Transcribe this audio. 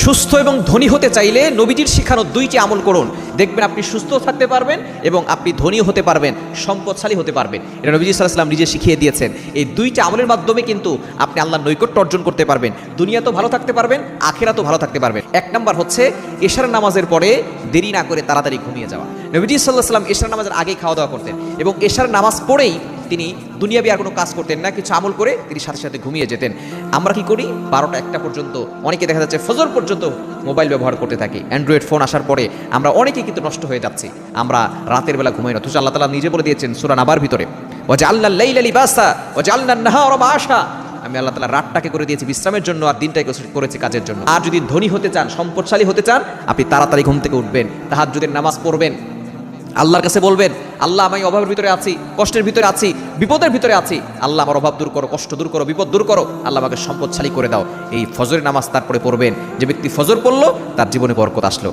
সুস্থ এবং ধনী হতে চাইলে নবীজির শিখানো দুইটি আমল করুন, দেখবেন আপনি সুস্থ থাকতে পারবেন এবং আপনি ধনীও হতে পারবেন, সম্পদশালী হতে পারবেন। এটা নবীজি সাল্লাল্লাহু আলাইহি ওয়াসাল্লাম নিজে শিখিয়ে দিয়েছেন। এই দুইটা আমলের মাধ্যমে কিন্তু আপনি আল্লাহর নৈকট্য অর্জন করতে পারবেন, দুনিয়াতেও ভালো থাকতে পারবেন, আখিরাতেও ভালো থাকতে পারবেন। এক নাম্বার হচ্ছে এশার নামাজের পরে দেরি না করে তাড়াতাড়ি ঘুমিয়ে যাওয়া। নবীজি সাল্লাল্লাহু আলাইহি ওয়াসাল্লাম এশার নামাজের আগেই খাওয়া দাওয়া করতেন এবং এশার নামাজ পড়েই তিনি দুনিয়াবি আর কোনো কাজ করতেন না, কিছু আমল করে তিনি সাথে সাথে ঘুমিয়ে যেতেন। আমরা কি করি 12টা 1টা পর্যন্ত, অনেকে দেখা যাচ্ছে ফজর পর্যন্ত মোবাইল ব্যবহার করতে থাকি। অ্যান্ড্রয়েড ফোন আসার পরে আমরা অনেকেই কিন্তু নষ্ট হয়ে যাচ্ছি, আমরা রাতের বেলা ঘুমাই না। অথচ আল্লাহ তাআলা নিজে বলে দিয়েছেন সূরা নাবার ভিতরে, ওয়াজআলনাল লাইলা লিবাসা ওয়াজআলনান নাহারা মাআশা, আমি আল্লাহ তাআলা রাতটাকে করে দিয়েছি বিশ্রামের জন্য আর দিনটাকে করেছি কাজের জন্য। আর যদি ধনী হতে চান, সম্পদশালী হতে চান, আপনি তাড়াতাড়ি ঘুম থেকে উঠবেন, তাহাজ্জুদের নামাজ পড়বেন, আল্লাহর কাছে বলবেন, আল্লাহ আমি অভাবের ভিতরে আছি, কষ্টের ভিতরে আছি, বিপদের ভিতরে আছি, আল্লাহ আমার অভাব দূর করো, কষ্ট দূর করো, বিপদ দূর করো, আল্লাহ আমাকে সম্পদশালী করে দাও। এই ফজরের নামাজ তারপরে পড়বেন। যে ব্যক্তি ফজর পড়লো তার জীবনে বরকত আসলো।